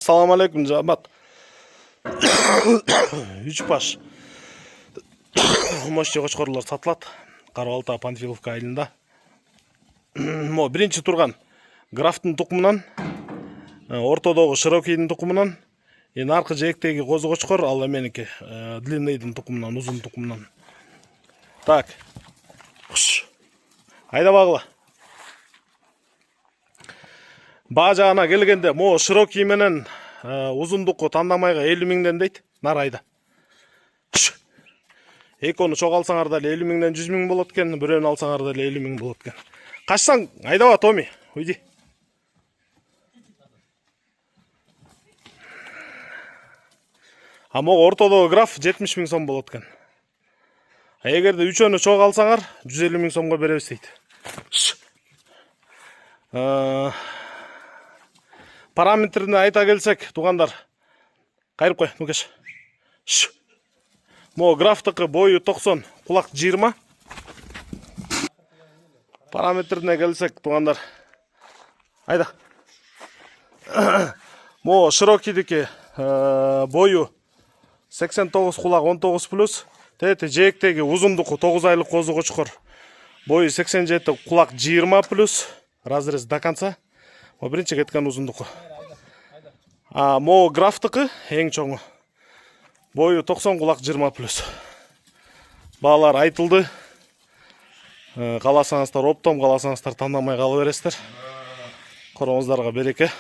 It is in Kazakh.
Assalamu alaikum жамат. 3 баш мощный кочкорлор сатылат. Карабалта Панфиловка айылында. Мо биринчи турган графтын тукумунан, ортодогу широкийдин тукумунан, аркы жээктеги козу кочкор, ал меники длинныйдын тукумунан, узун тукумунан. Так. Айда багыла. Баа жагына келгенде мо широкий менен узундукку тандамайга 50 миңден дейт. Нар айда. Экону чогалсаңар да 50 миңден 100 миң болот экен, бирөөнү алсаңар да 50 миң болот экен. Качсаң айдаба Томи, уйди. А мого ортодогу граф 70 миң сом болот экен. Эгерде үчөөнү чогалсаңар 150 миң сомго беребиз дейт. Параметрини айта келсек, тугандар, кайрып кой, Нукеш. Мо графтыкы бою 90, кулак 20. Параметрине келсек, тугандар, айда. Мо широкийдики бою 89, кулак 19 плюс. Тети жээктеги узундуку 9 айлык козу кочкор. Бою 87, кулак 20 плюс. Разрез до конца. Мо биринчи кеткен узундуку. Мо графтыкы эң чоңу. Бою 90, кулак 20 плюс. Баалар айтылды. Каласаңыздар оптом, каласаңыздар тандамай кала бересиздер. Короңуздарга береке.